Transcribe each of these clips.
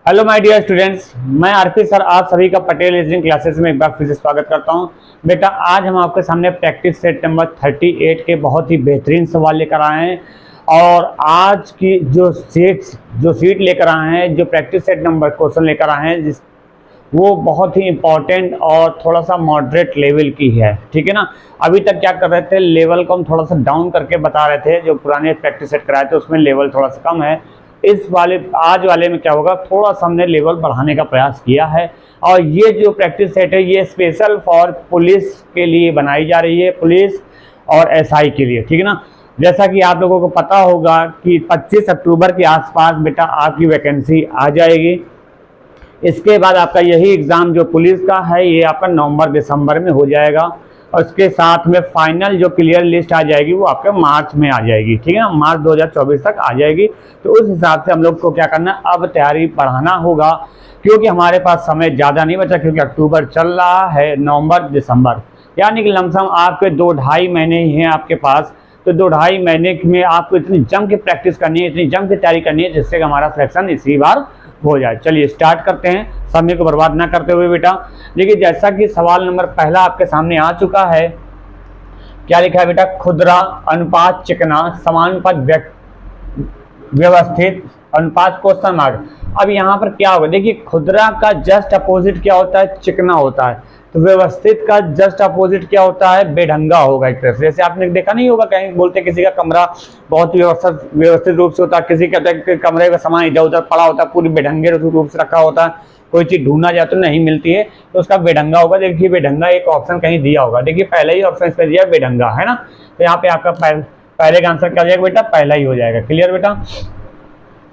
Hello my dear students, मैं RP sir आप सभी का पटेल रीजनिंग क्लासेस में एक बार फिर से स्वागत करता हूं। बेटा आज हम आपके सामने प्रैक्टिस सेट नंबर 38 के बहुत ही बेहतरीन सवाल लेकर आए हैं। और आज की जो सीट लेकर आए हैं, जो प्रैक्टिस सेट नंबर क्वेश्चन लेकर आए हैं, वो बहुत ही इंपॉर्टेंट और थोड़ा सा मॉडरेट लेवल की है। ठीक है ना। अभी तक क्या कर रहे थे, लेवल को हम थोड़ा सा डाउन करके बता रहे थे। जो पुराने प्रैक्टिस सेट कराए थे उसमें लेवल थोड़ा सा कम है। आज वाले में क्या होगा, थोड़ा सा हमने लेवल बढ़ाने का प्रयास किया है। और ये जो प्रैक्टिस सेट है ये स्पेशल फॉर पुलिस के लिए बनाई जा रही है, पुलिस और एसआई के लिए। ठीक है ना। जैसा कि आप लोगों को पता होगा कि 25 अक्टूबर के आसपास बेटा आपकी वैकेंसी आ जाएगी। इसके बाद आपका यही एग्ज़ाम जो पुलिस का है ये आपका नवंबर दिसंबर में हो जाएगा। और उसके साथ में फाइनल जो क्लियर लिस्ट आ जाएगी वो आपके मार्च में आ जाएगी। ठीक है ना, मार्च 2024 तक आ जाएगी। तो उस हिसाब से हम लोग को क्या करना है, अब तैयारी बढ़ाना होगा, क्योंकि हमारे पास समय ज़्यादा नहीं बचा। क्योंकि अक्टूबर चल रहा है, नवंबर दिसंबर यानी कि लमसम आपके 2-2.5 महीने ही हैं आपके पास। तो 2-2.5 महीने में आपको इतनी जम के प्रैक्टिस करनी है, इतनी जम के तैयारी करनी है, जिससे कि हमारा सिलेक्शन इसी बार हो जाए। चलिए स्टार्ट करते हैं, समय को बर्बाद ना करते हुए बेटा। देखिए जैसा कि सवाल नंबर पहला आपके सामने आ चुका है, क्या लिखा है बेटा, खुदरा अनुपात चिकना समानुपात व्यवस्थित अनुपात क्वेश्चन मार्क। अब यहाँ पर क्या होगा, देखिए खुदरा का जस्ट अपोजिट क्या होता है, चिकना होता है। तो व्यवस्थित का जस्ट अपोजिट क्या होता है, बेढंगा होगा एक तरह से। जैसे आपने देखा नहीं होगा, कहीं बोलते किसी का कमरा बहुत ही व्यवस्थित रूप से होता है, किसी का कमरे का सामान इधर उधर पड़ा होता है, पूरी बेढंगे रूप से रखा होता है, कोई चीज ढूंढना जाए तो नहीं मिलती है, तो उसका बेढंगा होगा। देखिए बेढंगा एक ऑप्शन कहीं दिया होगा, देखिए पहला ही ऑप्शन इस पर दिया बेढंगा है ना। तो यहाँ पे आपका पहले का आंसर क्या हो जाएगा बेटा, पहला ही हो जाएगा। क्लियर बेटा।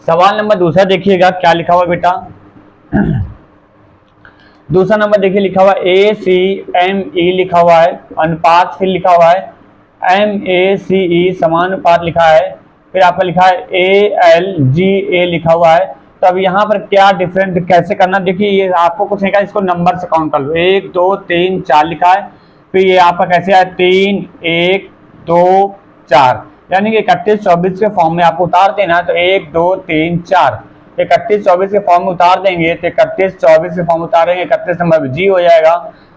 सवाल नंबर दूसरा देखिएगा क्या लिखा हुआ बेटा। दूसरा नंबर देखिए लिखा हुआ ACME लिखा हुआ है, अनुपात फिर लिखा हुआ है MACE समानुपात लिखा है, फिर आपका लिखा है ALGA लिखा हुआ है। तो अब यहाँ पर क्या डिफरेंट कैसे करना, देखिए ये आपको कुछ नहीं कहा, इसको नंबर से काउंट कर लो। 1 2 3 4 लिखा है, फिर ये आपका कैसे आया 3 1 2 4, यानी कि 31-24 के फॉर्म में आपको उतार देना है। तो 1 2 3 4 31-24 के फॉर्म में उतार देंगे, तो 31-24 के फॉर्म उतारेंगे, 31 नंबर पे जी हो जाएगा,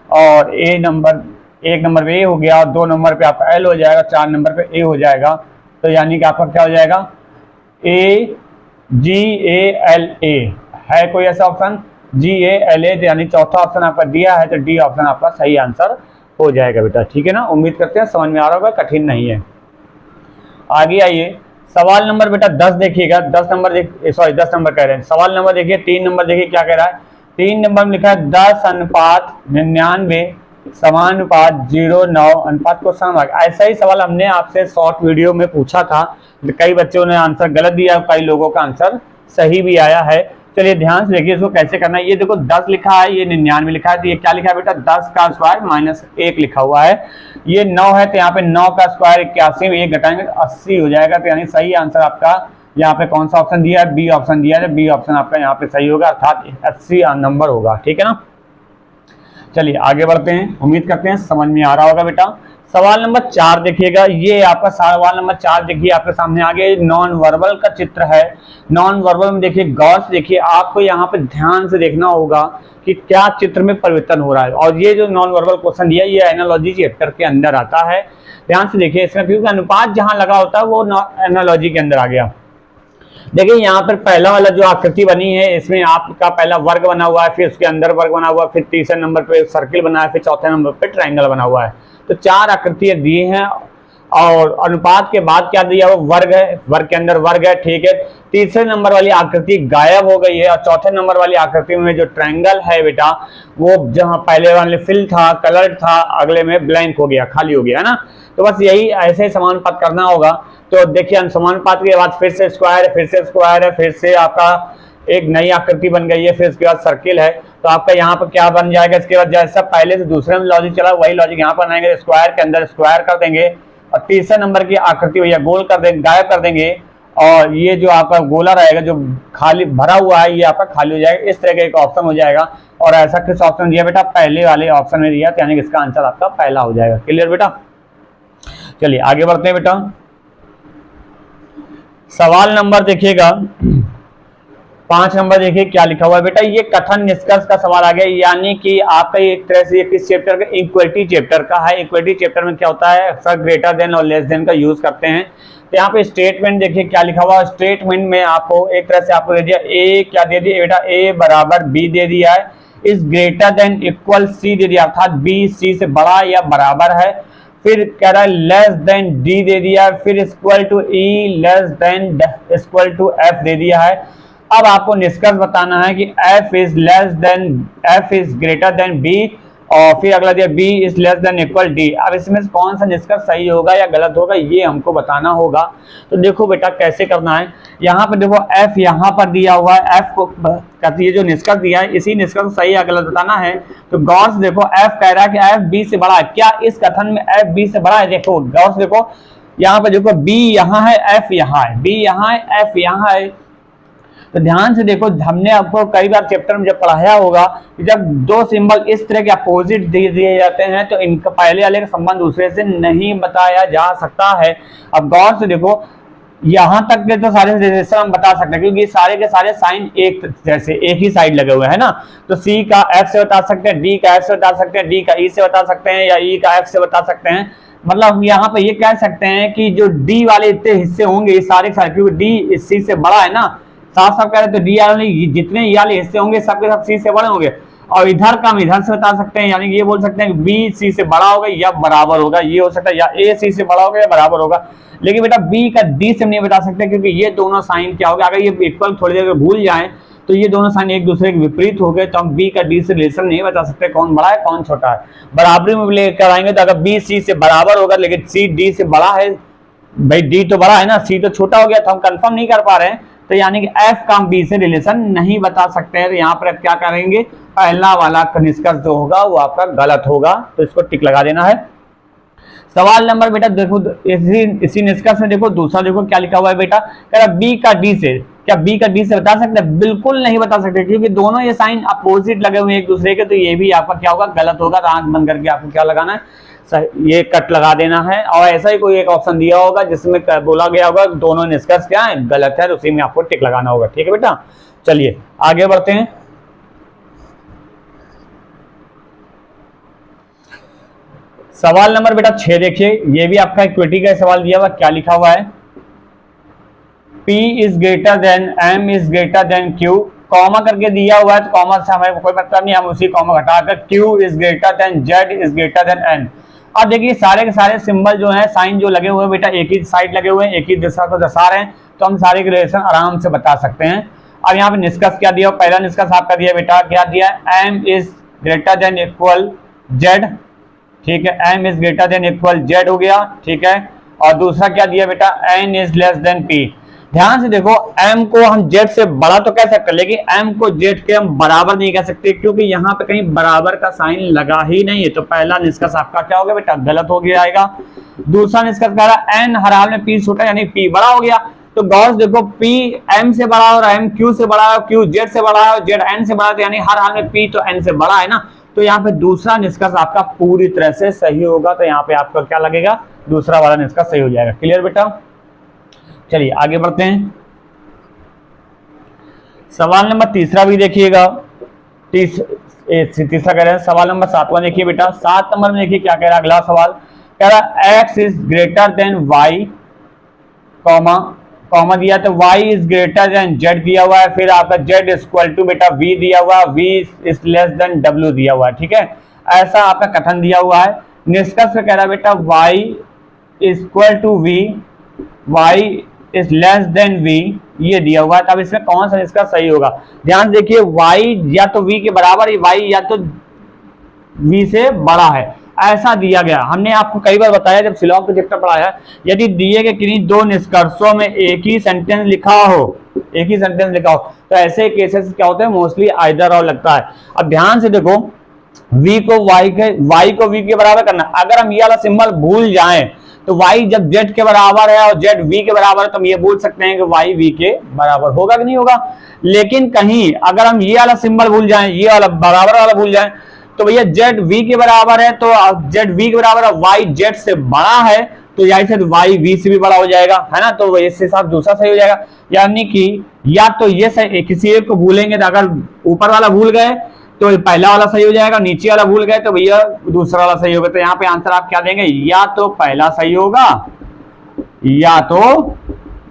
और एक नंबर पे ए हो गया, और 2 नंबर पे आपका एल हो जाएगा, 4 नंबर पे ए हो जाएगा। तो यानी कि आपका क्या हो जाएगा, AGALA है कोई ऐसा ऑप्शन, GALA, यानी चौथा ऑप्शन आपका दिया है, तो डी ऑप्शन आपका सही आंसर हो जाएगा बेटा। ठीक है ना, उम्मीद करते हैं समझ में आ रहा होगा, कठिन नहीं है। आगे आइए, सवाल नंबर बेटा 10 देखिएगा। 10 नंबर कह रहे हैं, सवाल नंबर देखिए 3 नंबर देखिए क्या कह रहा है। 3 नंबर में लिखा है 10:99 समानुपात 09 अनुपात को समानुपात। ऐसा ही सवाल हमने आपसे शॉर्ट वीडियो में पूछा था, कई बच्चों ने आंसर गलत दिया, कई लोगों का आंसर सही भी आया है। चलिए ध्यान से देखिए इसको कैसे करना है। ये देखो 10 लिखा है, ये 99 लिखा है, तो ये क्या लिखा है बेटा, 10 का स्क्वायर -1 लिखा हुआ है। ये 9 है, तो यहाँ पे 9 का स्क्वायर 81 में 1 घटाएंगे तो 80 हो जाएगा। तो यानी सही आंसर आपका यहाँ पे कौन सा ऑप्शन दिया है, बी ऑप्शन दिया है। बी ऑप्शन आपका यहाँ पे सही होगा, अर्थात 80 नंबर होगा। ठीक है ना। चलिए आगे बढ़ते हैं, उम्मीद करते हैं समझ में आ रहा होगा बेटा। सवाल नंबर 4 देखिएगा, ये आपका सवाल नंबर 4 देखिए आपके सामने आगे नॉन वर्बल का चित्र है। नॉन वर्बल में देखिए गौर से देखिए, आपको यहाँ पे ध्यान से देखना होगा कि क्या चित्र में परिवर्तन हो रहा है। और ये जो नॉन वर्बल क्वेश्चन दिया ये एनालॉजी चैप्टर के अंदर आता है। ध्यान से देखिए इसमें, क्योंकि अनुपात जहां लगा होता है वो एनालॉजी के अंदर आ गया। देखिए यहाँ पर पहला वाला जो आकृति बनी है, इसमें आपका पहला वर्ग बना हुआ है, फिर उसके अंदर वर्ग बना हुआ है, फिर तीसरे नंबर पे सर्किल बना है, फिर चौथे नंबर पे ट्रायंगल बना हुआ है। तो 4 आकृतियां दी हैं, और अनुपात के बाद क्या दिया, वो वर्ग है, वर्ग के अंदर वर्ग है। ठीक है, तीसरे नंबर वाली आकृति गायब हो गई है, और चौथे नंबर वाली आकृति में जो ट्रायंगल है बेटा, वो जहां पहले वाले फिल था, कलर था, अगले में ब्लैंक हो गया, खाली हो गया, है ना। तो बस यही ऐसे समानुपात करना होगा। तो देखिए समानुपात के बाद फिर से स्क्वायर है, फिर से स्क्वायर है, फिर से आपका एक नई आकृति बन गई है, फिर उसके बाद सर्किल है। तो आपका यहाँ पर क्या बन जाएगा, इसके बाद जैसा पहले से दूसरे में लॉजिक चला वही लॉजिक यहाँ पर बनाएंगे, स्क्वायर के अंदर स्क्वायर कर देंगे, और तीसरे नंबर की आकृति भैया गोल कर देंगे, गायब कर देंगे, और ये जो आपका गोला रहेगा जो खाली भरा हुआ है ये आपका खाली हो जाएगा। इस तरह का एक ऑप्शन हो जाएगा। और ऐसा किस ऑप्शन दिया बेटा, पहले वाले ऑप्शन में दिया, यानी कि इसका आंसर आपका पहला हो जाएगा। क्लियर बेटा। चलिए आगे बढ़ते हैं बेटा। सवाल नंबर देखिएगा 5 नंबर देखिए क्या लिखा हुआ है बेटा, ये कथन निष्कर्ष का सवाल आ गया, यानी कि आपका एक तरह से किस चैप्टर का, इक्विटी चैप्टर का है। इक्विटी चैप्टर में क्या होता है, अक्सर ग्रेटर देन और लेस देन का यूज करते हैं। तो यहाँ पे स्टेटमेंट देखिए क्या लिखा हुआ है, स्टेटमेंट में आपको एक तरह से आपको दे दिया ए, क्या दे दिया बेटा, ए बराबर बी दे दिया है, is greater than equal C दे दिया, अर्थात बी सी से बड़ा या बराबर है। फिर कह रहा है लेस देन डी दे दिया, फिर equal to E, less than equal to F दे दिया है। अब आपको निष्कर्ष बताना है कि f is less than, f is greater than b, और फिर अगला दिया b is less than equal d। अब इसमें से कौन सा निष्कर्ष सही होगा या गलत होगा ये हमको बताना होगा। तो देखो बेटा कैसे करना है, यहाँ पर देखो f यहाँ पर दिया हुआ है, f को कहती है जो निष्कर्ष दिया है, इसी निष्कर्ष को सही या गलत बताना है। तो गौर से देखो f कह रहा है कि f b से बड़ा है, क्या इस कथन में f b से बड़ा है? देखो गौर से देखो, यहाँ पर देखो b यहाँ है, f यहाँ है, b यहाँ है, f यहाँ है। तो ध्यान से देखो, हमने आपको कई बार चैप्टर में जब पढ़ाया होगा कि जब दो सिंबल इस तरह के अपोजिट दे दिए जाते हैं तो इनका पहले वाले का संबंध दूसरे से नहीं बताया जा सकता है। अब गौर से देखो, यहाँ तक के तो सारे रिलेशन हम बता सकते हैं क्योंकि सारे के सारे साइन एक जैसे एक ही साइड लगे हुए हैं ना। तो सी का एफ से बता सकते हैं, डी का एफ से बता सकते हैं, डी का ई से बता सकते हैं, या ई का एफ से बता सकते हैं। मतलब हम यहाँ पे ये कह सकते हैं कि जो डी वाले इतने हिस्से होंगे ये सारे क्योंकि डी सी से बड़ा है ना, साफ साफ कह रहे तो डी वाले जितने ये वाले हिस्से होंगे सबके सब सी से बड़े होंगे। और इधर का हम इधर से बता सकते हैं, यानी कि ये बोल सकते हैं कि बी सी से बड़ा होगा या बराबर होगा, ये हो सकता है, या ए सी से बड़ा होगा या बराबर होगा। लेकिन बेटा बी का डी से नहीं बता सकते क्योंकि ये दोनों साइन क्या होगा, अगर ये इक्वल थोड़ी देर भूल जाए तो ये दोनों साइन एक दूसरे के विपरीत हो गए, तो हम बी का डी से रिलेशन नहीं बता सकते कौन बड़ा है कौन छोटा है। बराबरी में लेकर आएंगे तो अगर बी सी से बराबर होगा लेकिन सी डी से बड़ा है, भाई डी तो बड़ा है ना, सी तो छोटा हो गया, तो हम कंफर्म नहीं कर पा रहे हैं। तो यानी कि एफ का हम बी से रिलेशन नहीं बता सकते हैं। तो यहाँ पर क्या करेंगे, पहला वाला निष्कर्ष जो होगा वो आपका गलत होगा, तो इसको टिक लगा देना है। सवाल नंबर बेटा देखो इसी निष्कर्ष में देखो दूसरा देखो क्या लिखा हुआ है बेटा, कह रहा बी का डी से, क्या बी का डी से बता सकते हैं? बिल्कुल नहीं बता सकते क्योंकि दोनों ये साइन अपोजिट लगे हुए हैं एक दूसरे के, तो ये भी आपका क्या होगा, गलत होगा। तो आंख बंद करके आपको क्या लगाना है, ये कट लगा देना है। और ऐसा ही कोई एक ऑप्शन दिया होगा जिसमें बोला गया होगा दोनों निष्कर्ष क्या है, गलत है, उसी में आपको टिक लगाना होगा। ठीक है बेटा, चलिए आगे बढ़ते हैं। सवाल नंबर बेटा 6 देखिए, ये भी आपका इक्विटी का सवाल दिया हुआ, क्या लिखा हुआ है, P is greater then M is greater then Q, comma करके दिया हुआ है तो कॉमा से हमें कोई मतलब नहीं, हम उसी कॉमा हटाकर Q is greater then Z is greater then N। अब देखिए सारे के सारे सिंबल जो है, साइन जो लगे हुए हैं बेटा एक ही साइड लगे हुए हैं, एक ही दिशा को दर्शा रहे हैं, तो हम सारे के रिलेशन आराम से बता सकते हैं। अब यहाँ पे निष्कर्ष क्या दिया, पहला निष्कर्ष आपका दिया बेटा, क्या दिया, M is greater than equal Z, ठीक है, M is greater than equal Z हो गया, ठीक है। और दूसरा क्या दिया बेटा, N is less then P। ध्यान से देखो, M को हम Z से बड़ा तो कह सकते हैं लेकिन M को Z के हम बराबर नहीं कह सकते क्योंकि यहाँ पे कहीं बराबर का साइन लगा ही नहीं है। तो पहला निष्कर्ष आपका क्या हो गया बेटा, गलत हो गया आएगा। दूसरा निष्कर्ष कह रहा है N हर हाल में P छोटा यानी P बड़ा हो गया। तो गौर से देखो, P M से बड़ा और M Q से बड़ा है, Q Z से बड़ा है और Z N से बड़ा है, यानी हर हाल में P तो N से बड़ा है ना। तो यहाँ पे दूसरा निष्कर्ष आपका पूरी तरह से सही होगा। तो यहाँ पे आपका क्या लगेगा, दूसरा वाला निष्कर्ष सही हो जाएगा। क्लियर बेटा, चलिए आगे बढ़ते हैं। सवाल नंबर तीसरा भी देखिएगा, तीसरा कह रहे हैं। सवाल नंबर 7वां देखिए बेटा, 7 नंबर में देखिए क्या कह रहा है अगला सवाल, कह रहा है x is greater then y, comma दिया तो y is greater then z दिया हुआ है, फिर आपका z इक्वल टू बेटा v दिया हुआ है, v is less then w दिया हुआ है, ठीक है। ऐसा आपका कथन दिया हुआ है। निष्कर्ष में कह रहा है बेटा y equal to v, y is less than v, ये दिया हुआ है। तब इसमें कौन सा निष्कर्ष सही होगा, ध्यान देखिए, y या तो v के बराबर, y या तो v से बड़ा है, ऐसा दिया गया। हमने आपको कई बार बताया जब सिलॉग का चैप्टर पढ़ाया, यदि दिए गए किन्हीं दो निष्कर्षों में एक ही सेंटेंस लिखा हो, तो ऐसे केसेस क्या होते हैं, मोस्टली आइदर और लगता है। अब ध्यान से देखो, v को y को v के बराबर करना, अगर हम ये वाला सिंबल भूल जाएं तो y जब z के बराबर है और z v के बराबर है तो हम ये बोल सकते हैं कि y v के बराबर होगा कि नहीं होगा। लेकिन कहीं अगर हम ये वाला सिंबल भूल जाएं, ये वाला बराबर वाला भूल जाएं, तो भैया z v के बराबर है तो z v के बराबर है, y z से बड़ा है तो यही से y v से भी बड़ा हो जाएगा, है ना, तो इस हिसाब दूसरा सही हो जाएगा। यानी कि या तो ये सही, किसी एक को भूलेंगे तो अगर ऊपर वाला भूल गए तो पहला वाला सही हो जाएगा, नीचे वाला भूल गए तो भैया दूसरा वाला सही होगा। तो यहाँ पे आंसर आप क्या देंगे, या तो पहला सही होगा या तो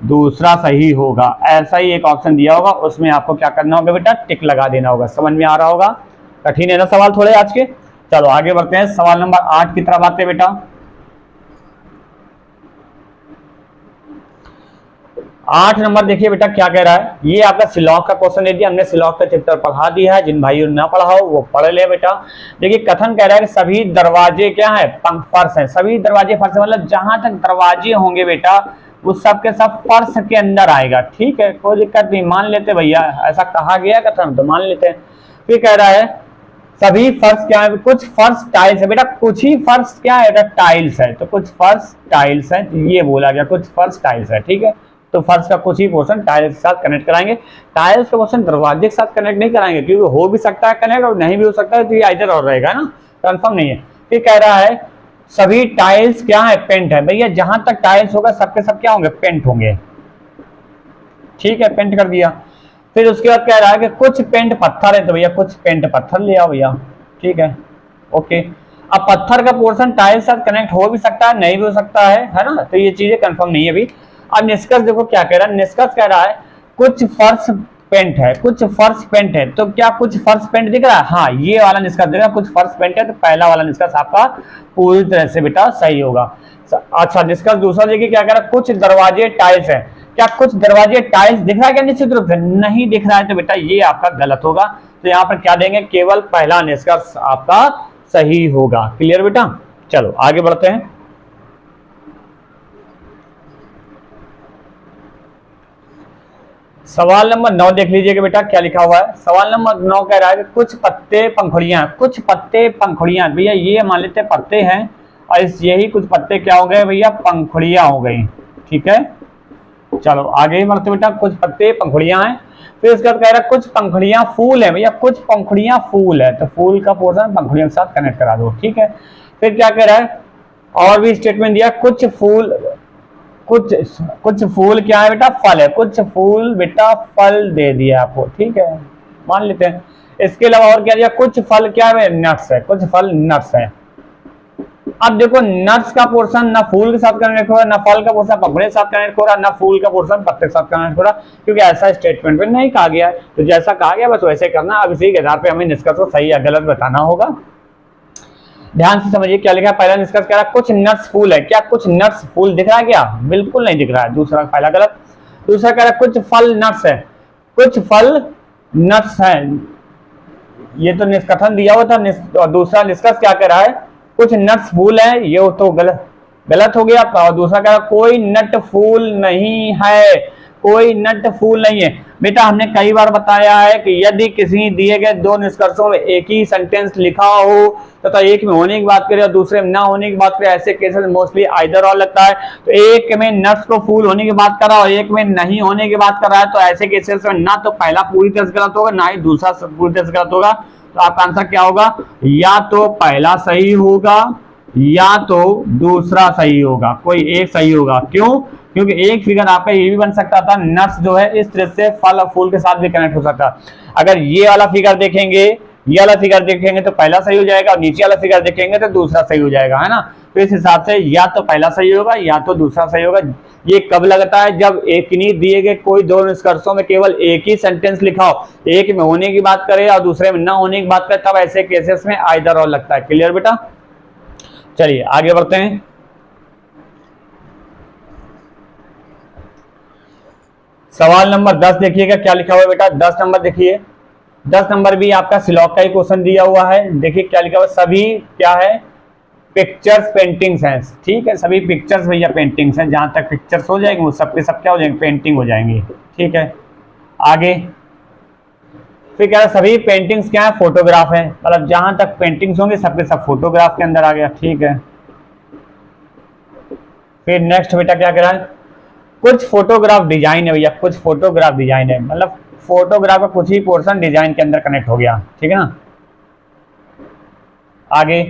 दूसरा सही होगा। ऐसा ही एक ऑप्शन दिया होगा, उसमें आपको क्या करना होगा बेटा, टिक लगा देना होगा। समझ में आ रहा होगा, कठिन है ना सवाल थोड़े आज के। चलो आगे बढ़ते हैं, सवाल नंबर 8 की तरफ आते हैं बेटा। 8 नंबर देखिए बेटा क्या कह रहा है, ये आपका सिलॉक का क्वेश्चन दे दिया, हमने सिलॉक का चैप्टर पढ़ा दिया है, जिन भाइयों ने ना पढ़ा हो वो पढ़ ले बेटा। देखिए कथन कह रहा है कि सभी दरवाजे क्या है, फर्श है, सभी दरवाजे फर्श, मतलब जहां तक दरवाजे होंगे बेटा वो सब के सब फर्श के अंदर आएगा। ठीक है, कोई दिक्कत नहीं, मान लेते भैया, ऐसा कहा गया कथन तो मान लेते हैं। फिर कह रहा है सभी फर्श क्या है, कुछ फर्श टाइल्स है बेटा, कुछ ही फर्श क्या है बेटा, टाइल्स है, तो कुछ फर्श टाइल्स है, ये बोला गया कुछ फर्श टाइल्स है। ठीक है, तो फर्श का कुछ ही पोर्शन टाइल्स के साथ कनेक्ट कराएंगे। टाइल्स का पोर्शन दरवाजे के साथ कनेक्ट नहीं कराएंगे, क्योंकि हो भी सकता है कनेक्ट और नहीं भी हो सकता है, तो ये इधर और रहेगा ना, कंफर्म नहीं है। फिर कह रहा है सभी टाइल्स क्या है, पेंट है। भैया जहां तक टाइल्स होगा सबके सब क्या होंगे, पेंट होंगे। ठीक है, पेंट कर दिया। फिर उसके बाद कह रहा है कि कुछ पेंट पत्थर है, तो भैया कुछ पेंट पत्थर ले आओ भैया। ठीक है, ओके। अब पत्थर का पोर्शन टाइल्स साथ कनेक्ट हो भी सकता है, नहीं भी हो सकता है ना, तो ये चीजें कंफर्म नहीं है अभी। अब निष्कर्ष देखो क्या कह रहा है, निष्कर्ष कह रहा है कुछ फर्श पेंट है, कुछ फर्श पेंट है, तो क्या कुछ फर्श पेंट दिख रहा है, हाँ ये वाला निष्कर्ष दिख रहा है, कुछ फर्श पेंट है, तो पहला वाला निष्कर्ष आपका पूरी तरह से बेटा सही होगा। अच्छा, निष्कर्ष दूसरा देखिए क्या कह रहा है, कुछ दरवाजे टाइल्स है, क्या कुछ दरवाजे टाइल्स दिख रहा है क्या, निश्चित रूप से नहीं दिख रहा है, तो बेटा ये आपका गलत होगा। तो यहाँ पर क्या देंगे, केवल पहला निष्कर्ष आपका सही होगा। क्लियर बेटा, चलो आगे बढ़ते हैं। सवाल नंबर 9 देख लीजिएगा बेटा क्या लिखा हुआ है। सवाल नंबर 9 कह रहा है कि कुछ पत्ते पंखुड़ियां, कुछ पत्ते पंखुड़ियां, भैया ये मान लेते पत्ते हैं और यही कुछ पत्ते क्या हो गए भैया, पंखुड़ियां हो गई। ठीक है, चलो आगे बढ़ते बेटा, कुछ पत्ते पंखुड़ियां हैं। फिर उसके बाद कह रहा है कुछ पंखुड़ियां फूल है, भैया कुछ पंखुड़ियां फूल है, तो फूल का पोर्शन पंखुड़ियों के साथ कनेक्ट करा दो। ठीक है, फिर क्या कह रहा है, और भी स्टेटमेंट दिया, कुछ फूल, कुछ फूल क्या है बेटा, फल है, कुछ फूल बेटा फल दे दिया आपको। ठीक है, मान लेते हैं। इसके अलावा और क्या दिया, कुछ फल क्या है, नट्स है, कुछ फल नट्स है। अब देखो नट्स का पोर्शन ना फूल के साथ कनेक्ट हो रहा, ना फल का पोर्शन पकड़े के साथ कनेक्ट हो रहा, ना फूल का पोर्शन पत्ते के साथ कनेक्ट हो रहा, क्योंकि ऐसा स्टेटमेंट में नहीं कहा गया है। तो जैसा कहा गया बस वैसे करना। अब इसी के आधार पे हमें निष्कर्ष को सही या गलत बताना होगा। ध्यान से समझिए क्या लिखा है। पहला निष्कर्ष कह रहा है कुछ नट्स फूल है, क्या कुछ नट्स फूल दिख रहा है क्या, बिल्कुल नहीं दिख रहा है, दूसरा पहला गलत। दूसरा कह रहा है कुछ फल नट्स है, कुछ फल नट्स है, ये तो कथन दिया हुआ था। और दूसरा निष्कर्ष क्या कह रहा है, कुछ नट्स फूल है, ये तो गलत हो गया। और दूसरा कह रहा है कोई नट फूल नहीं है, कोई नट फूल नहीं है। बेटा हमने कई बार बताया है कि यदि किसी दिए गए दो निष्कर्षों में एक ही सेंटेंस लिखा हो तथा एक में होने की बात करें और दूसरे में ना होने की बात करें, ऐसे केसेस मोस्टली आइदर और लगता है। तो एक में नट्स को फूल होने की बात कर रहा है और एक में नहीं होने की बात कर रहा है, तो ऐसे केसेस में ना तो पहला पूरी तरह से गलत होगा, ना ही दूसरा पूरी तरह से गलत होगा। तो आपका आंसर क्या होगा, या तो पहला सही होगा या तो दूसरा सही होगा, कोई एक सही होगा। क्यों, क्योंकि एक फिगर आपका ये भी बन सकता था, नट्स जो है इस तरह से फल और फूल के साथ भी कनेक्ट हो सकता है। अगर ये वाला फिगर देखेंगे, ये वाला फिगर देखेंगे तो पहला सही हो जाएगा, और नीचे वाला फिगर देखेंगे तो दूसरा सही हो जाएगा, है ना। तो इस हिसाब से या तो पहला सही होगा या तो दूसरा सही होगा। ये कब लगता है, जब एक नहीं दिए गए कोई दो निष्कर्षों में केवल एक ही सेंटेंस लिखा हो, एक में होने की बात करे और दूसरे में ना होने की बात करे, तब ऐसे केसेस में आइदर और लगता है। क्लियर बेटा, चलिए आगे बढ़ते हैं। सवाल नंबर 10 देखिएगा क्या लिखा हुआ है बेटा। 10 नंबर देखिए, 10 नंबर भी आपका सिलॉक का ही क्वेश्चन दिया हुआ है। देखिए क्या लिखा हुआ है, सभी क्या है, पिक्चर्स पेंटिंग्स हैं। ठीक है, सभी पिक्चर्स भैया पेंटिंग्स हैं, जहां तक पिक्चर्स हो जाएंगे वो सबके सब क्या हो जाएंगे, पेंटिंग हो जाएंगी। ठीक है, आगे फिर क्या है, सभी पेंटिंग्स क्या है, फोटोग्राफ है, मतलब जहां तक पेंटिंग्स होंगे सबके सब फोटोग्राफ के अंदर आ गया। ठीक है, फिर नेक्स्ट बेटा क्या कह रहा है, कुछ फोटोग्राफ डिजाइन है भैया, कुछ फोटोग्राफ डिजाइन है, मतलब फोटोग्राफ का कुछ ही पोर्शन डिजाइन के अंदर कनेक्ट हो गया। ठीक है ना, आगे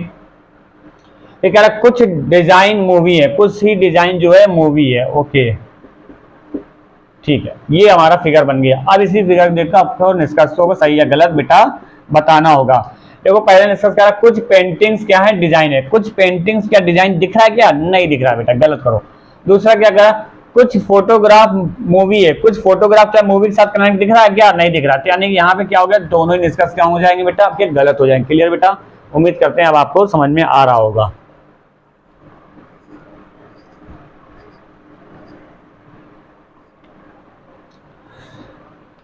ये कह रहा है कुछ डिजाइन मूवी है, कुछ ही डिजाइन जो है मूवी है। ओके ठीक है, ये हमारा फिगर बन गया। अब इसी फिगर देखकर आपको निष्कर्षों को सही या गलत बेटा बताना होगा। देखो पहले निष्कर्ष कह रहा है कुछ पेंटिंग्स क्या है, डिजाइन है। कुछ पेंटिंग्स क्या डिजाइन दिख रहा है क्या, नहीं दिख रहा बेटा, गलत करो। दूसरा क्या कह रहा है कुछ फोटोग्राफ मूवी है। कुछ फोटोग्राफ क्या मूवी के साथ कनेक्ट दिख रहा है क्या, नहीं दिख रहा। यानी कि यहाँ पे क्या हो गया, दोनों ही निष्कर्ष क्या हो जाएंगे बेटा, आपके गलत हो जाएंगे। क्लियर बेटा, उम्मीद करते हैं अब आपको समझ में आ रहा होगा।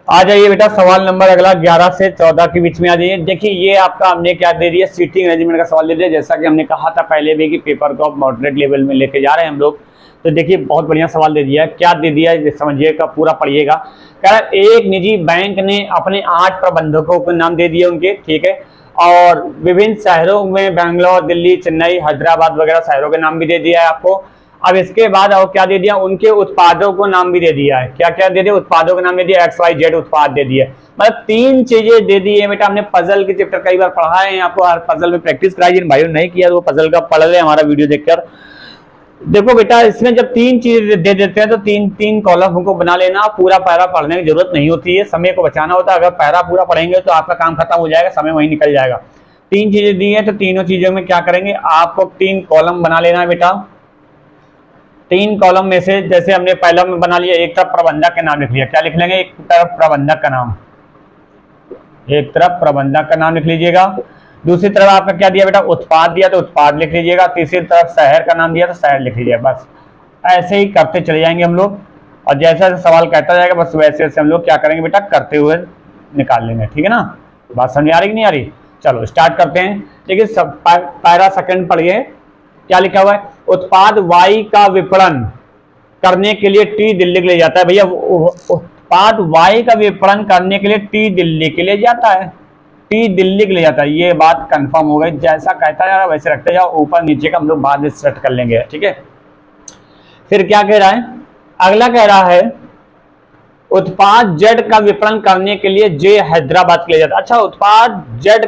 आ जाइए बेटा सवाल नंबर अगला 11 से 14 के बीच में आ जाइए। देखिए ये आपका हमने क्या दे दिया, सीटिंग अरेंजमेंट का सवाल दे दिया। जैसा कि हमने कहा था पहले भी कि पेपर को आप मॉडरेट लेवल में लेके जा रहे हैं हम लोग। तो देखिए बहुत बढ़िया सवाल दे दिया है। क्या दे दिया है समझिएगा, पूरा पढ़िएगा। कह रहा है एक निजी बैंक ने अपने 8 प्रबंधकों को नाम दे दिए उनके, ठीक है, और विभिन्न शहरों में बेंगलोर, दिल्ली, चेन्नई, हैदराबाद वगैरह शहरों के नाम भी दे दिया है आपको। अब इसके बाद और क्या दे दिया, उनके उत्पादों को नाम भी दे दिया है। क्या क्या दे दिया, उत्पादों का नाम दे दिया, XYZ उत्पाद दे दिए। मतलब 3 चीजें दे दी है बेटा। हमने पजल के चैप्टर कई बार पढ़ाए हैं आपको, हर पजल में प्रैक्टिस कराई। जिन भाइयों ने नहीं किया तो वो पजल का पढ़ ले हमारा वीडियो देखकर। देखो बेटा इसमें जब 3 चीजें दे देते हैं तो 3-3 कॉलम हमको बना लेना। पूरा पैरा पढ़ने की जरूरत नहीं होती है, समय को बचाना होता है। अगर पैरा पूरा पढ़ेंगे तो आपका काम खत्म हो जाएगा, समय वहीं निकल जाएगा। 3 चीजें दी है तो तीनों चीजों में क्या करेंगे, आपको 3 कॉलम बना लेना है बेटा। 3 कॉलम में से जैसे हमने पहला में बना लिया, एक तरफ प्रबंधक का नाम लिख लिया। क्या लिख लेंगे, एक तरफ प्रबंधक का नाम, एक तरफ प्रबंधक का नाम लिख लीजिएगा। दूसरी तरफ आपका क्या दिया बेटा, उत्पाद दिया तो उत्पाद लिख लीजिएगा। तीसरी तरफ शहर का नाम दिया तो शहर लिख लीजिएगा। बस ऐसे ही करते चले जाएंगे हम लोग, और जैसा जैसा सवाल कहता जाएगा बस वैसे वैसे हम लोग क्या करेंगे बेटा, करते हुए निकाल लेंगे। ठीक है ना, बात समझ आ रही कि नहीं आ रही। चलो स्टार्ट करते हैं। देखिए सब पैरा सेकंड पढ़िए, क्या लिखा हुआ है, उत्पाद वाई का विपणन करने के लिए टी दिल्ली के लिए जाता है। भैया उत्पाद वाई का विपणन करने के लिए टी दिल्ली के लिए जाता है, टी दिल्ली के लिए जाता है। ये बात कंफर्म हो गई, जैसा कहता है वैसे रखते जाओ, ऊपर नीचे का हम लोग बाद में सेट कर लेंगे। ठीक है, फिर क्या कह रहा है, अगला कह रहा है उत्पाद जेड का विपणन करने के लिए जे हैदराबाद के लिए जाता है। अच्छा उत्पाद जेड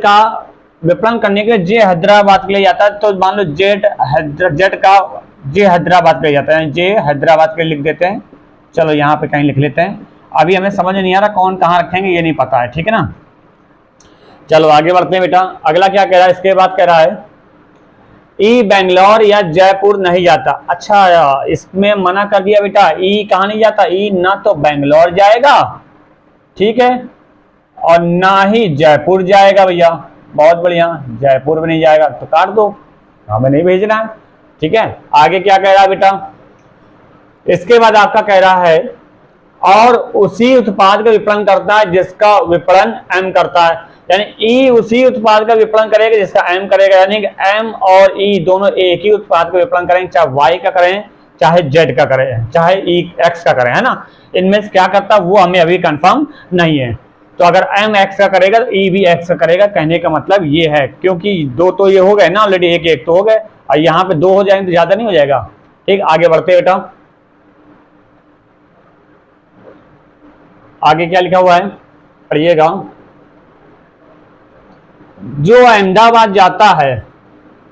का विपणन करने के लिए जे हैदराबाद के लिए जाता है। तो मान लो जेड का जे हैदराबाद के लिए जाता है, जे हैदराबाद के लिए लिख देते हैं। चलो यहाँ पे कहीं लिख लेते हैं, अभी हमें समझ नहीं आ रहा कौन कहाँ रखेंगे ये नहीं पता है। ठीक है ना, चलो आगे बढ़ते हैं बेटा। अगला क्या कह रहा है, इसके बाद कह रहा है ई बेंगलोर या जयपुर नहीं जाता। अच्छा इसमें मना कर दिया बेटा, ई कहाँ नहीं जाता, ई ना तो बेंगलोर जाएगा, ठीक है, और ना ही जयपुर जाएगा। भैया बहुत बढ़िया, जयपुर में नहीं जाएगा तो काट दो, हमें नहीं भेजना है। ठीक है, आगे क्या कह रहा है बेटा, इसके बाद आपका कह रहा है और उसी उत्पाद का विपणन करता है जिसका विपणन एम करता है। यानी ई उसी उत्पाद का विपणन करेगा जिसका एम करेगा। यानी कि एम और ई दोनों एक ही उत्पाद का विपणन करेंगे, चाहे वाई का करें चाहे जेड का करें चाहे ई एक्स का करें, है ना। इनमें से क्या करता है वो हमें अभी कंफर्म नहीं है। तो अगर एम एक्स का करेगा तो ई भी एक्स का करेगा। कहने का मतलब ये है, क्योंकि 2 तो ये हो गए ना ऑलरेडी, एक एक तो हो गए, और यहाँ पे 2 हो जाएंगे तो ज्यादा नहीं हो जाएगा। ठीक, आगे बढ़ते बेटा। आगे क्या लिखा हुआ है पढ़िएगा, जो अहमदाबाद जाता है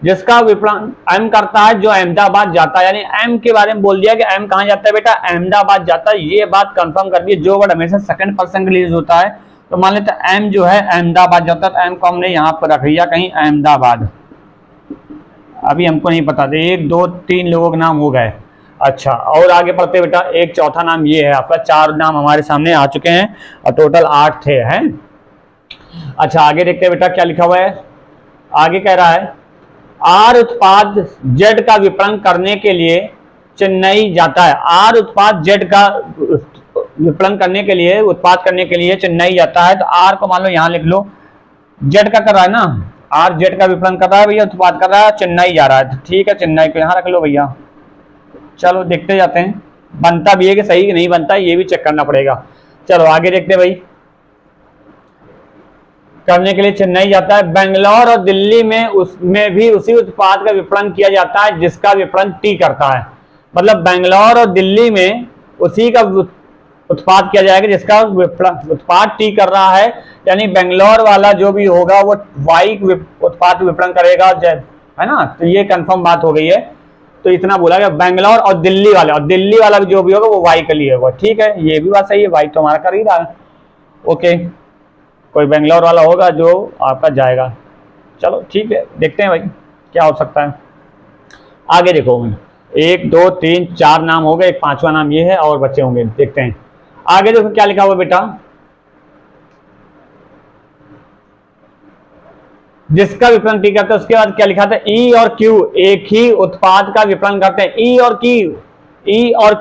जिसका विपणन एम करता है, जो अहमदाबाद जाता है। यानी एम के बारे में बोल दिया कि एम कहां जाता है बेटा, अहमदाबाद जाता है। ये बात कंफर्म कर दी। जो वर्ड हमेशा सेकंड पर्सन के लिए यूज होता है, तो मान लेते हैं एम जो है अहमदाबाद जाता है, तो एम को हमने यहाँ पर रख लिया कहीं अहमदाबाद। अभी हमको नहीं पता था, 1 2 3 लोगों के नाम हो गए। अच्छा और आगे पढ़ते बेटा, एक चौथा नाम ये है आपका। 4 नाम हमारे सामने आ चुके हैं और टोटल 8 थे, हैं। अच्छा आगे देखते हैं बेटा क्या लिखा हुआ है। आगे कह रहा है आर उत्पाद जेड का विपणन करने के लिए चेन्नई जाता है। आर उत्पाद जेड का विपणन करने के लिए, उत्पाद करने के लिए चेन्नई जाता है। तो आर को मान लो यहाँ लिख लो, जेड का कर रहा है ना, आर जेड का विपणन कर रहा है भैया, उत्पाद कर रहा है, चेन्नई जा रहा है। ठीक है, चेन्नई को यहाँ रख लो भैया। चलो देखते जाते हैं, बनता भी है कि सही नहीं बनता ये भी चेक करना पड़ेगा। चलो आगे देखते भाई, करने के लिए चेन्नई जाता है। बेंगलोर और दिल्ली में उसमें भी उसी उत्पाद का विपणन किया जाता है जिसका विपणन टी करता है। मतलब बेंगलोर और दिल्ली में उसी का उत्पाद किया जाएगा जिसका उत्पाद टी कर रहा है, यानी बेंगलोर वाला जो भी होगा वो वाई उत्पाद विपणन करेगा, है ना। तो ये कंफर्म बात हो गई है। तो इतना बोला गया बेंगलोर और दिल्ली वाला भी जो भी होगा वो वाई के लिए होगा। ठीक है, ये भी बात सही है, वाई तो हमारा कर ही रहा है। ओके, कोई बेंगलोर वाला होगा जो आपका जाएगा। चलो ठीक है, देखते हैं भाई क्या हो सकता है। आगे देखो, 1 2 3 4 नाम हो गए, एक 5वां नाम ये है और बच्चे होंगे, देखते हैं आगे। देखो क्या लिखा हुआ बेटा, जिसका विपणन टी करते हैं। उसके बाद क्या लिखा था, ई और क्यू एक ही उत्पाद का विपणन करते हैं। ई और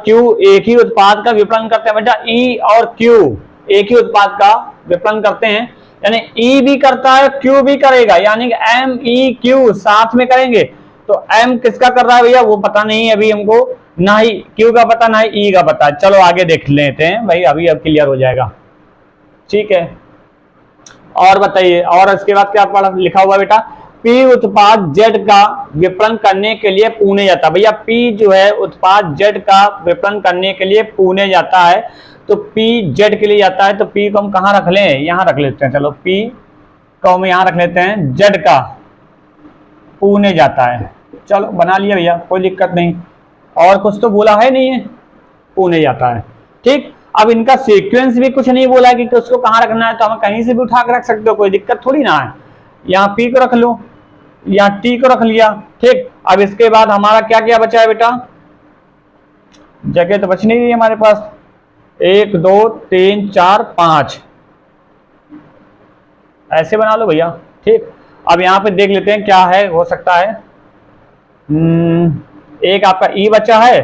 क्यू एक ही उत्पाद का विपणन करते हैं बेटा। ई और क्यू एक ही उत्पाद का विपणन करते हैं, यानी ई भी करता है क्यू भी करेगा, यानी एम ई क्यू साथ में करेंगे। तो एम किसका कर रहा है भैया वो पता नहीं है अभी हमको, ना ही क्यू का पता ना ही ई का पता। चलो आगे देख लेते हैं भाई, अभी अब क्लियर हो जाएगा। ठीक है, और बताइए, और इसके बाद क्या पढ़ा लिखा हुआ बेटा, पी उत्पाद जेड का विपणन करने के लिए पुणे जाता है। भैया पी जो है उत्पाद जेड का विपणन करने के लिए पुणे जाता है। तो पी जेड के लिए जाता है, तो पी को हम कहाँ रख लें, यहाँ रख लेते हैं। चलो पी को हम यहाँ रख लेते हैं, जेड का पुणे जाता है। चलो बना लिया भैया, कोई दिक्कत नहीं, और कुछ तो बोला है नहीं है, पुणे जाता है। ठीक, अब इनका सीक्वेंस भी कुछ नहीं बोला कि उसको कहाँ रखना है, तो हम कहीं से भी उठा कर रख सकते हो, कोई दिक्कत थोड़ी ना है। यहाँ पी को रख लो, यहाँ टी को रख लिया। ठीक, अब इसके बाद हमारा क्या क्या बचा है बेटा, जगह तो बच नहीं रही हमारे पास। 1 2 3 4 5 ऐसे बना लो भैया। ठीक, अब यहाँ पे देख लेते हैं क्या है, हो सकता है एक आपका ई बचा है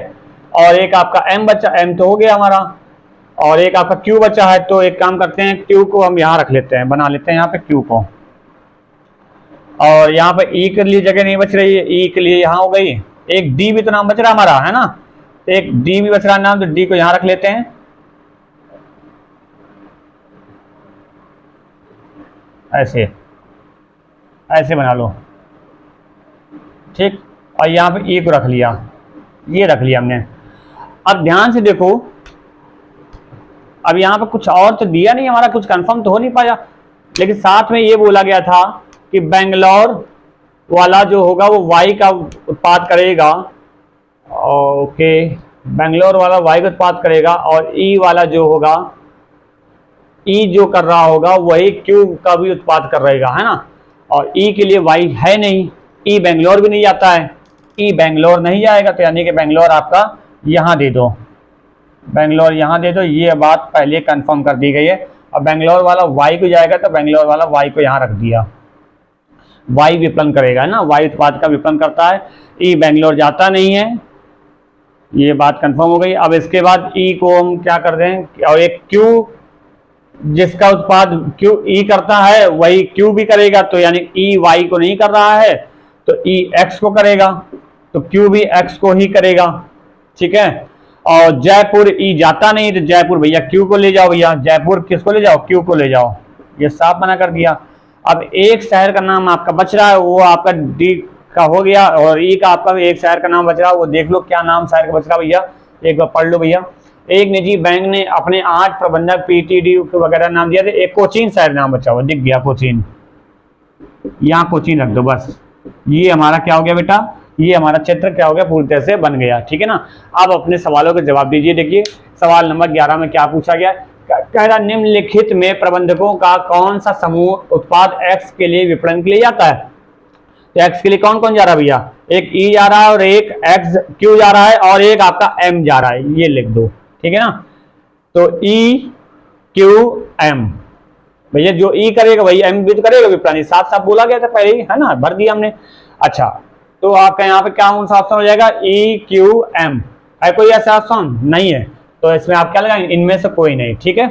और एक आपका एम बचा, एम तो हो गया हमारा, और एक आपका क्यू बचा है। तो एक काम करते हैं, क्यू को हम यहाँ रख लेते हैं, बना लेते हैं यहाँ पे क्यू को, और यहाँ पे ई के लिए जगह नहीं बच रही है, ई के लिए यहाँ हो गई। एक डी भी तो नाम बच रहा हमारा, है ना, तो एक डी भी बच रहा नाम, तो डी को यहाँ रख लेते हैं ऐसे, ऐसे बना लो। ठीक, और यहाँ पे ई को रख लिया, ये रख लिया हमने। अब ध्यान से देखो, अब यहाँ पे कुछ और तो दिया नहीं हमारा, कुछ कंफर्म तो हो नहीं पाया, लेकिन साथ में ये बोला गया था कि बेंगलोर वाला जो होगा वो वाई का उत्पाद करेगा। ओके, बेंगलोर वाला वाई का उत्पाद करेगा, और ई वाला जो होगा, ई जो कर रहा होगा वही क्यू का भी उत्पाद कर रहेगा, है ना। और ई के लिए वाई है नहीं, ई बेंगलोर भी नहीं जाता है, ई बेंगलोर नहीं जाएगा, तो यानी कि बेंगलोर आपका यहाँ दे दो, बेंगलोर यहाँ दे दो। ये बात पहले कंफर्म कर दी गई है। अब बेंगलोर वाला वाई को जाएगा, तो बेंगलोर वाला वाई को यहाँ रख दिया, वाई विपणन करेगा, है ना, वाई उत्पाद का विपणन करता है। ई बेंगलोर जाता नहीं है, ये बात कंफर्म हो गई। अब इसके बाद ई को हम क्या कर दें, और एक क्यू जिसका उत्पाद क्यू ई करता है वही क्यू भी करेगा, तो यानी ई वाई को नहीं कर रहा है तो ई एक्स को करेगा, तो क्यू भी एक्स को ही करेगा। ठीक है, और जयपुर ई जाता नहीं, तो जयपुर भैया क्यू को ले जाओ, भैया जयपुर किसको ले जाओ, क्यू को ले जाओ, ये साफ मना कर दिया। अब एक शहर का नाम आपका बच रहा है, वो आपका डी का हो गया, और ई का आपका एक शहर का नाम बच रहा है, वो देख लो क्या नाम शहर का बच रहा भैया, एक बार पढ़ लो भैया। एक निजी बैंक ने अपने 8 प्रबंधक पीटीडी वगैरह नाम दिया था, एक कोचीन शहर नाम बचा हुआ, दिख गया कोचीन, यहाँ कोचीन रख दो बस। ये हमारा क्या हो गया बेटा, ये हमारा चित्र क्या हो गया, पूरी तरह से बन गया। ठीक है ना, अब अपने सवालों के जवाब दीजिए। देखिए सवाल नंबर 11 में क्या पूछा गया, कह रहा निम्नलिखित में प्रबंधकों का कौन सा समूह उत्पाद एक्स के लिए विपणन के लिए जाता है। तो एक्स के लिए कौन कौन जा रहा है भैया, एक ई जा रहा है, और एक एक्स क्यू जा रहा है, और एक आपका एम जा रहा है, ये लिख दो। ठीक है ना, तो ई क्यू एम, भैया जो ई करेगा वही एम भी तो करेगा विपणन, साफ साफ बोला गया था पहले ही, है ना, भर दिया हमने। अच्छा, तो आपका यहाँ पे क्या कौन सा ऑप्शन हो जाएगा, ई क्यू एम, है कोई ऐसा ऑप्शन नहीं है, तो इसमें आप क्या लगाएंगे, इनमें से कोई नहीं। ठीक है,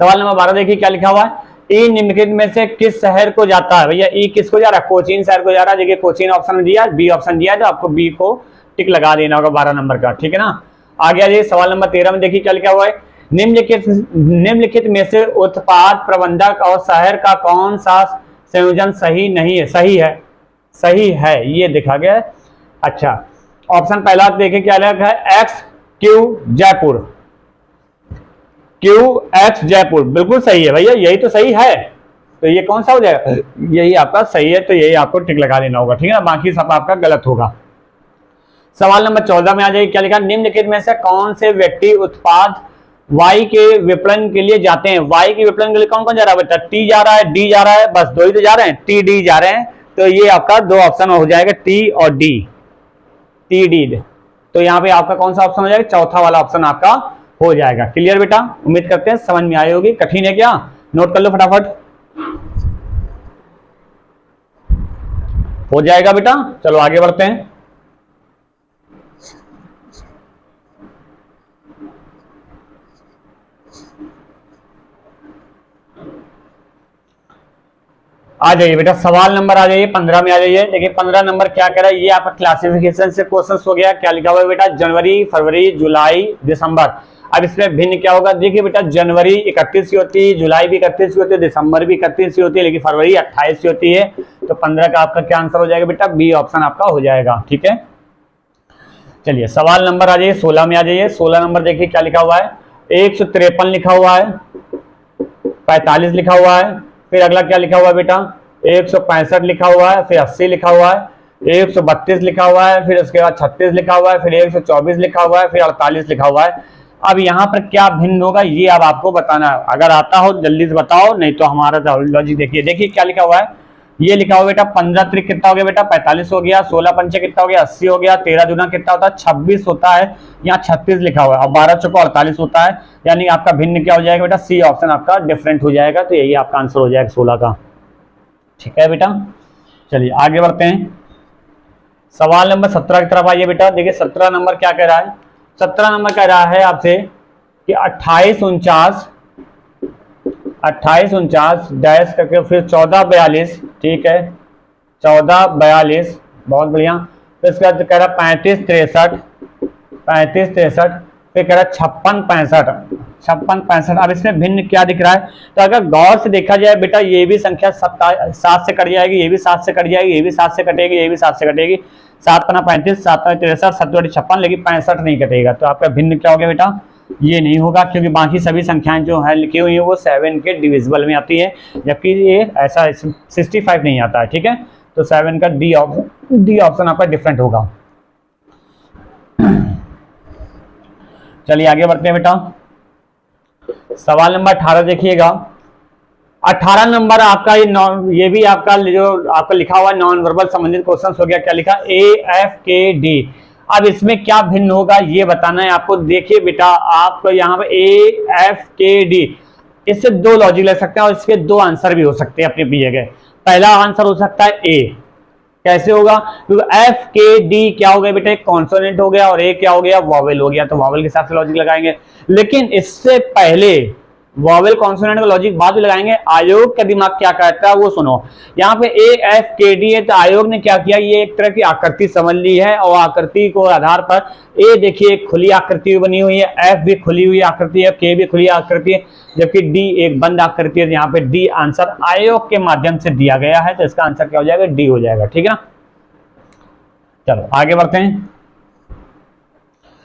सवाल नंबर 12 देखिए क्या लिखा हुआ है, ई निम्नलिखित में से किस शहर को जाता है। भैया ई किसको जा रहा है, कोचीन शहर को जा रहा है। देखिए कोचीन ऑप्शन दिया, बी ऑप्शन दिया, तो आपको बी को टिक लगा देना होगा 12 नंबर का। ठीक है ना, आगे आ जाइए सवाल नंबर 13 में देखिए क्या लिखा हुआ है, निम्नलिखित में से उत्पाद प्रबंधक और शहर का कौन सा संयोजन सही नहीं है, सही है, सही है, ये देखा गया है। अच्छा, ऑप्शन पहला देखिए क्या लिखा है, x Q Jaipur, QX Jaipur, बिल्कुल सही है भैया, यही तो सही है। तो ये कौन सा हो जाएगा, यही आपका सही है, तो यही आपको टिक लगा देना होगा, ठीक है ना, बाकी सब आपका गलत होगा। सवाल नंबर 14 में आ जाइए, क्या लिखा, निम्नलिखित में से कौन से व्यक्ति उत्पाद Y के विपणन के लिए जाते हैं। Y के विपणन के लिए कौन कौन जा रहा है बेटा, T जा रहा है, D जा रहा है, बस दो ही तो जा रहे हैं, T D जा रहे हैं। तो ये आपका दो ऑप्शन हो जाएगा, T और D, T D। तो यहाँ पे आपका कौन सा ऑप्शन हो जाएगा, चौथा वाला ऑप्शन आपका हो जाएगा। क्लियर बेटा, उम्मीद करते हैं समझ में आई होगी। कठिन है क्या, नोट कर लो फटाफट, हो जाएगा बेटा। चलो आगे बढ़ते हैं। आ जाइए बेटा, सवाल नंबर आ जाइए 15 में आ जाइए। देखिए 15 नंबर क्या कह रहा है, ये आपका क्लासिफिकेशन से क्वेश्चन हो गया। क्या लिखा हुआ है बेटा, जनवरी, फरवरी, जुलाई, दिसंबर। अब इसमें भिन्न क्या होगा, देखिए बेटा, जनवरी 31 की होती है, जुलाई भी 31 की होती है, दिसंबर भी 31 की होती है, लेकिन फरवरी 28 की होती है। तो 15 का आपका क्या आंसर हो जाएगा बेटा, बी ऑप्शन आपका हो जाएगा, ठीक है। चलिए सवाल नंबर आ जाइए 16 में आ जाइए। 16 नंबर देखिए क्या लिखा हुआ है, 153 लिखा हुआ है, 45 लिखा हुआ है, फिर अगला क्या लिखा हुआ है बेटा, 165 लिखा हुआ है, फिर 80 लिखा हुआ है, 132 लिखा हुआ है, फिर उसके बाद 36 लिखा हुआ है, फिर 124 लिखा हुआ है, फिर 48 लिखा हुआ है। अब यहाँ पर क्या भिन्न होगा ये अब आपको बताना है, अगर आता हो जल्दी से बताओ, नहीं तो हमारा लॉजिक देखिए। देखिए क्या लिखा हुआ है, ये लिखा हुआ बेटा 15 त्रिक कितना हो गया बेटा, 45 हो गया, 16 पंचे कितना हो गया, 80 हो गया, 13 दूना कितना होता है, 26 होता है, यहाँ 36 लिखा हुआ है, और 12 चौको 48 होता है, यानी आपका भिन्न क्या हो जाएगा बेटा, सी ऑप्शन आपका डिफरेंट हो जाएगा। तो यही आपका आंसर हो जाएगा 16 का, ठीक है बेटा। चलिए आगे बढ़ते हैं, सवाल नंबर 17 की तरफ आइए बेटा। देखिए 17 नंबर क्या कह रहा है, 17 नंबर कह रहा है आपसे कि 28 49 डैश करके फिर 1442, ठीक है, 1442, बहुत बढ़िया। फिर इसके बाद कह रहा 35 63, फिर कह रहा 56 65। अब इसमें भिन्न क्या दिख रहा है, तो अगर गौर से देखा जाए बेटा, ये भी संख्या 7 से कट जाएगी, ये भी 7 से कट जाएगी, ये भी 7 से कटेगी, ये भी 7 से कटेगी, 7 पना 35, 7 पना 63, 7 56, लेकिन 65 नहीं कटेगा। तो आपका भिन्न क्या हो गया बेटा, ये नहीं होगा, क्योंकि बाकी सभी संख्याएं जो है लिखी हुई है वो 7 के डिविजिबल में आती है, जबकि ये ऐसा 65 नहीं आता है, ठीक है। तो 7 का डी ऑप्शन आपका डिफरेंट होगा। चलिए आगे बढ़ते हैं बेटा, सवाल नंबर 18 देखिएगा। 18 नंबर आपका ये भी आपका जो आपका लिखा हुआ नॉन वर्बल संबंधित क्वेश्चन हो गया। क्या लिखा, AFKD। अब इसमें क्या भिन्न होगा ये बताना है आपको। देखिए बेटा, आपको यहाँ पे AFKD, इससे दो लॉजिक ले सकते हैं और इसके दो आंसर भी हो सकते हैं अपने अपनी जगह। पहला आंसर हो सकता है ए, कैसे होगा, क्योंकि FKD क्या हो गया बेटा, एक कॉन्सोनेंट हो गया, और ए क्या हो गया, वॉवेल हो गया, तो वॉवेल के हिसाब से लॉजिक लगाएंगे। लेकिन इससे पहले वॉवेल कॉन्सोनेंट का लॉजिक बाद में लगाएंगे। आयोग का दिमाग क्या कहता है वो सुनो। यहाँ पे AFKD है, तो आयोग ने क्या किया, ये एक तरह की आकृति समझ ली है, और आकृति को आधार पर ए देखिए एक खुली आकृति बनी हुई है, F भी खुली हुई आकृति है, K भी खुली आकृति है, जबकि D एक बंद आकृति है। यहाँ पे D आंसर आयोग के माध्यम से दिया गया है, तो इसका आंसर क्या हो जाएगा, D हो जाएगा, ठीक है ना। चलो आगे बढ़ते हैं,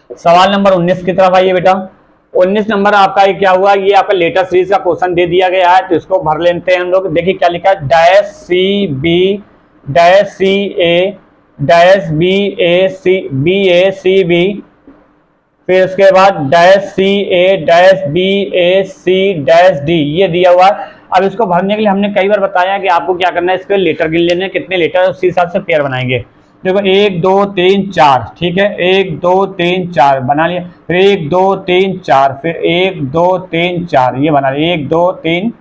सवाल नंबर 19 की तरफ आइए बेटा। 19 नंबर आपका ये क्या हुआ, ये आपका लेटर सीरीज का क्वेश्चन दे दिया गया है, तो इसको भर लेते हैं हम लोग। देखिए क्या लिखा है, -CB-CA-BACB, फिर उसके बाद -CA-BAC-D ये दिया हुआ है। अब इसको भरने के लिए हमने कई बार बताया कि आपको क्या करना है, इसके लेटर गिन लेने, कितने लेटर उसी हिसाब से पेयर बनाएंगे। देखो 1 2 3 4, ठीक है, 1 2 3 4 बना लिया, फिर 1 2 3 4, फिर 1 2 3 4 ये बना लिया, 1 2 3,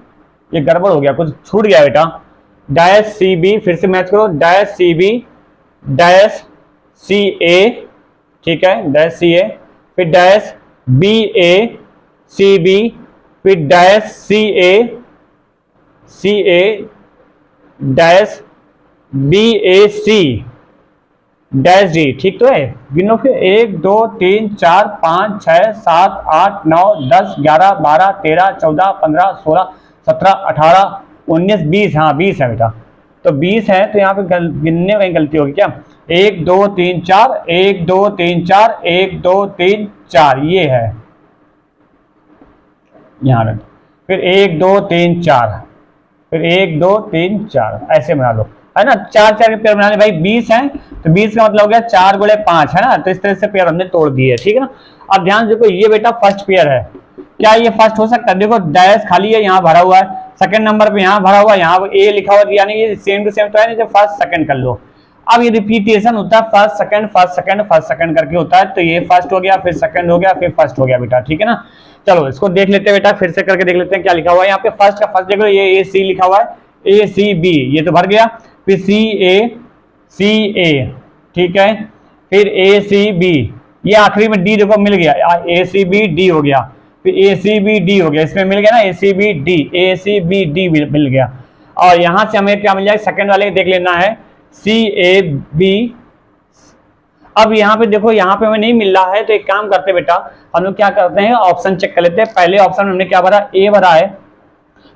ये गड़बड़ हो गया, कुछ छूट गया बेटा। -CB, फिर से मैच करो, -CB-CA, ठीक है, -CA, फिर -BACB, फिर -CA-BAC-D, ठीक तो है। गिनो फिर 1 2 3 4 5 6 7 8 9 10 11 12 13 14 15 16 17 18 19 20, हाँ 20 है बेटा। तो 20 है, तो यहाँ पे गिनने में गलती होगी क्या, 1 2 3 4, 1 2 3 4, 1 2 3 4 ये है, यहाँ रख, फिर 1 2 3 4, फिर 1 2 3 4 ऐसे बना लो, है ना। 4 4 के पेयर बनाने भाई 20 है, तो 20 का मतलब हो गया 4 गुणे 5, है ना। तो इस तरह से पेयर हमने तोड़ दिए, ठीक है ना। अब ध्यान देखो, ये बेटा फर्स्ट पेयर है, क्या ये फर्स्ट हो सकता है? देखो डैश खाली है, यहाँ भरा हुआ है, सेकंड नंबर पे यहाँ भरा हुआ है, यहाँ ए लिखा हुआ है, यानी ये सेम टू सेम तो है नहीं, जब फर्स्ट सेकंड कर लो। अब ये रिपीटेशन होता है, first second first second first second करके होता है, तो ये फर्स्ट हो गया, फिर सेकंड हो गया, फिर फर्स्ट हो गया बेटा, ठीक है ना। चलो इसको देख लेते हैं बेटा, फिर से करके देख लेते हैं क्या लिखा हुआ है यहाँ पे। फर्स्ट का फर्स्ट देखो, ये ए सी लिखा हुआ है, ए सी बी ये तो भर गया, फिर सी ए, ठीक है, फिर ए सी बी, ये आखिरी में डी देखो मिल गया, ए सी बी डी हो गया, फिर ए सी बी डी हो गया, इसमें मिल गया ना ए सी बी डी, ए सी बी डी मिल गया। और यहां से हमें क्या मिल जाएगा, सेकंड वाले देख लेना है, सी ए बी। अब यहाँ पे देखो, यहाँ पे हमें नहीं मिल रहा है, तो एक काम करते हैं बेटा, हम लोग क्या करते हैं, ऑप्शन चेक कर लेते हैं। पहले ऑप्शन में हमने क्या भरा, ए भरा है,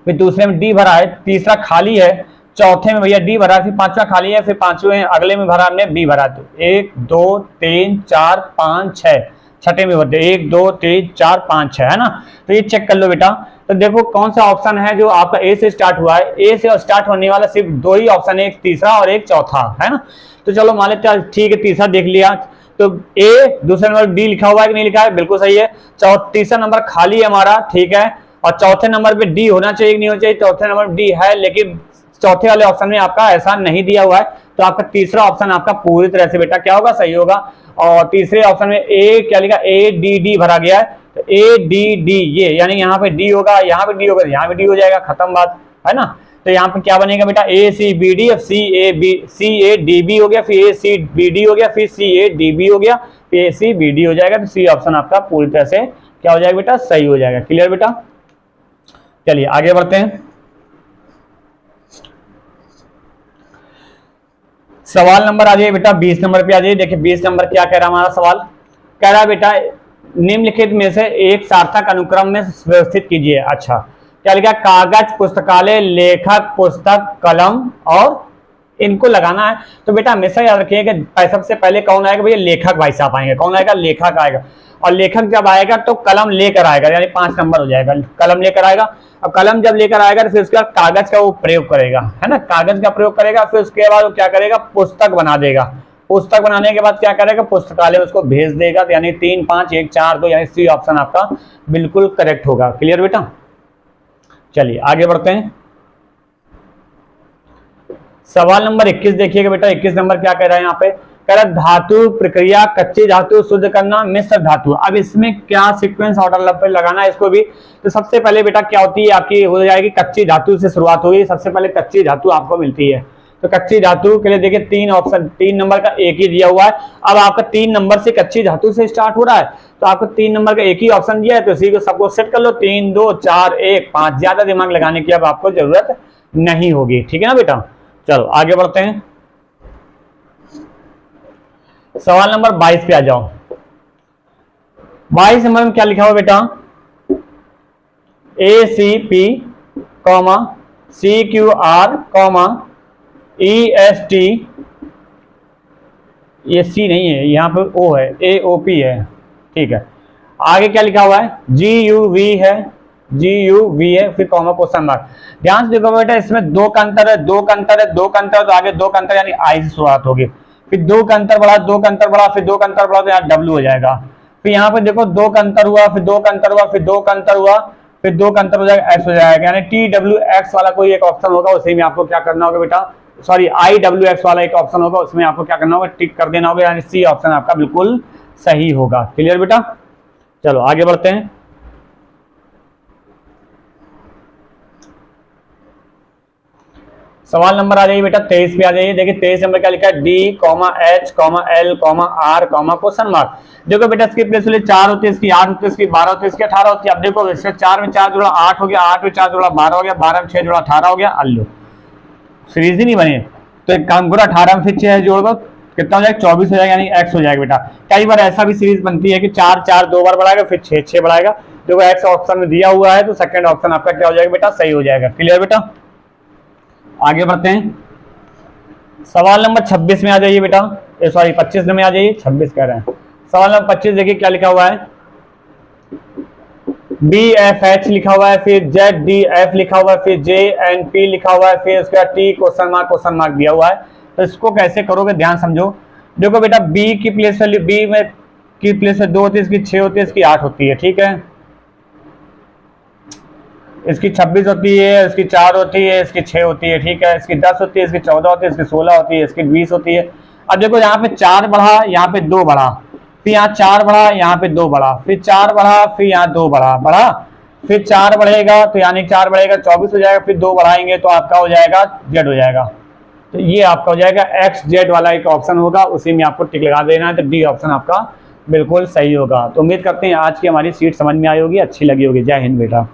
फिर दूसरे में डी भरा है, तीसरा खाली है, चौथे में भैया डी भरा, फिर पांचवा खाली है, फिर पांचवें अगले में भरा हमने बी भरा। तो 1 2 3 4 5 6, छठे में भरते 1 2 3 4 5 6, है ना। तो ये चेक कर लो बेटा। तो देखो कौन सा ऑप्शन है जो आपका ए से स्टार्ट हुआ है, ए से स्टार्ट होने वाला सिर्फ 2 ही ऑप्शन है, एक तीसरा और एक चौथा, है ना। तो चलो मान लेते हैं, ठीक है, तीसरा देख लिया, तो ए, दूसरा नंबर डी लिखा हुआ है कि नहीं लिखा है, बिल्कुल सही है। तीसरा नंबर खाली है हमारा, ठीक है, और चौथे नंबर पे डी होना चाहिए कि नहीं होना चाहिए, चौथे नंबर डी है, लेकिन चौथे वाले ऑप्शन में आपका ऐसा नहीं दिया हुआ है, तो आपका तीसरा ऑप्शन आपका पूरी तरह से बेटा क्या होगा, सही होगा। और तीसरे ऑप्शन में ए क्या लिखा, ए डी डी भरा गया है, तो ए डी डी ये, यानी यहाँ पे डी होगा, यहाँ पे डी होगा, यहाँ पे डी हो जाएगा, खत्म बात, है ना। तो यहाँ पे क्या बनेगा बेटा, A C B D, C A D B हो गया, फिर ए सी बी डी हो गया, फिर सी ए डी बी हो गया, फिर ए सी बी डी हो जाएगा। तो सी ऑप्शन आपका पूरी तरह से क्या हो जाएगा बेटा, सही हो जाएगा। क्लियर बेटा, चलिए आगे बढ़ते हैं। सवाल नंबर आ जाइए बेटा 20 नंबर पे आ जाइए। देखिए 20 नंबर क्या कह रहा है हमारा सवाल, कह रहा है बेटा निम्नलिखित में से एक सार्थक अनुक्रम में व्यवस्थित कीजिए। अच्छा क्या लिखा, कागज, पुस्तकालय, लेखक, पुस्तक, कलम और इनको लगाना है। तो बेटा हमेशा याद रखिएगा सबसे पहले कौन आएगा भैया, लेखक भाई साहब आएंगे। कौन आएगा, लेखक आएगा, और लेखक जब आएगा तो कलम लेकर आएगा, यानी 5 नंबर हो जाएगा, कलम लेकर आएगा। और कलम जब लेकर आएगा तो फिर उसके बाद कागज का वो प्रयोग करेगा, है ना, कागज का प्रयोग करेगा। फिर उसके बाद वो क्या करेगा, पुस्तक बना देगा। पुस्तक बनाने के बाद क्या करेगा, पुस्तकालय उसको भेज देगा, तो यानी 3 5 1 4 2, यानी सी ऑप्शन आपका बिल्कुल करेक्ट होगा। क्लियर बेटा, चलिए आगे बढ़ते हैं। सवाल नंबर 21 देखिएगा बेटा, 21 नंबर क्या कह रहा है यहाँ पे, कह रहा धातु प्रक्रिया, कच्ची धातु शुद्ध करना, मिश्र धातु। अब इसमें क्या सीक्वेंस ऑर्डर पे लगाना है इसको भी। तो सबसे पहले बेटा क्या होती है आपकी, हो जाएगी कच्ची धातु से शुरुआत होगी। सबसे पहले कच्ची धातु आपको मिलती है, तो कच्ची धातु के लिए देखिए 3 ऑप्शन, 3 नंबर का एक ही दिया हुआ है। अब आपका 3 नंबर से कच्ची धातु से स्टार्ट हो रहा है, तो आपको 3 नंबर का एक ही ऑप्शन दिया है, तो इसी को सबको सेट कर लो, 3 2 4 1 5। ज्यादा दिमाग लगाने की अब आपको जरूरत नहीं होगी, ठीक है ना बेटा। चलो आगे बढ़ते हैं, सवाल नंबर 22 पे आ जाओ। 22 नंबर में क्या लिखा हुआ बेटा, A C P comma C Q R comma E S T, ये सी नहीं है, यहाँ पर ओ है, ए ओ पी है, ठीक है। आगे क्या लिखा हुआ है, जी यू वी है, जी यू वी है, फिर कॉमा क्वेश्चन मार्क। ध्यान से देखो बेटा, इसमें 2 का अंतर है, 2 का अंतर है, 2 का अंतर, तो आगे 2 का अंतर यानी आई से शुरुआत होगी, फिर 2 का अंतर बढ़ा, 2 का अंतर बढ़ा, फिर 2 का अंतर बढ़ा, तो यहाँ डब्ल्यू हो जाएगा। फिर यहाँ पे देखो 2 का अंतर हुआ, फिर 2 का अंतर हुआ, फिर 2 का अंतर हुआ, फिर 2 का अंतर हो जाएगा, एक्स हो जाएगा, यानी टी डब्ल्यू एक्स वाला कोई एक ऑप्शन होगा, उसी में आपको क्या करना होगा बेटा, सॉरी आई डब्ल्यू एक्स वाला एक ऑप्शन होगा, उसमें आपको क्या करना होगा, टिक कर देना होगा, यानी सी ऑप्शन आपका बिल्कुल सही होगा। क्लियर बेटा, चलो आगे बढ़ते हैं। सवाल नंबर आ जाइए बेटा 23 पे आ जाइए। देखिए 23 नंबर क्या लिखा है, D comma H comma L comma R comma question mark. देखो बेटा इसकी प्लेस 4 होती है, इसकी 8 होती है, इसकी 12 होती है, इसकी 18 होती है। अब देखो इसके 4 में 4 जोड़ा 8 हो गया, 8 में 4 जोड़ा 12 हो गया, 12 में 6 जोड़ा 18 हो गया। अल्लो सीरीज ही नहीं बनी, तो एक काम करो 18 में फिर 6 जोड़ दो, कितना हो जाएगा, 24 हो जाएगा, यानी एक्स हो जाएगा बेटा। कई बार ऐसा भी सीरीज बनती है कि 4 4 2 बार बढ़ाएगा, फिर 6 6 बढ़ाएगा। देखो एक्स ऑप्शन में दिया हुआ है, तो सेकंड ऑप्शन आपका क्या हो जाएगा बेटा, सही हो जाएगा। क्लियर बेटा, आगे बढ़ते हैं। सवाल नंबर 26 में आ जाइए बेटा, सॉरी 25 में आ जाइए, 26 कह रहे हैं। सवाल नंबर 25 देखिए क्या लिखा हुआ है, बी एफ एच लिखा हुआ है, फिर जेड डी एफ लिखा हुआ है, फिर जे एन पी लिखा हुआ है, फिर उसके बाद टी क्वेश्चन मार्क दिया हुआ है। तो इसको कैसे करोगे ध्यान समझो। देखो बेटा बी की प्लेस वैल्यू, बी में की प्लेस 2 होती है, इसकी 6 होती है, इसकी 8 होती है, ठीक है। इसकी 26 होती है, इसकी 4 होती है, इसकी 6 होती है, ठीक है। इसकी 10 होती है, इसकी 14 होती है, इसकी 16 होती है, इसकी 20 होती है। अब देखो यहाँ पे 4 बढ़ा, यहाँ पे 2 बढ़ा, फिर यहाँ 4 बढ़ा, यहाँ पे 2 बढ़ा, फिर 4 बढ़ा, फिर यहाँ 2 बढ़ा, फिर 4 बढ़ेगा तो यानी 4 बढ़ेगा 24 हो जाएगा, फिर 2 बढ़ाएंगे तो आपका हो जाएगा जेड हो जाएगा। तो ये आपका हो जाएगा एक्स जेड वाला एक ऑप्शन होगा, उसी में आपको टिक लगा देना है। तो डी ऑप्शन आपका बिल्कुल सही होगा। तो उम्मीद करते हैं आज की हमारी सीट समझ में आई होगी, अच्छी लगी होगी। जय हिंद बेटा।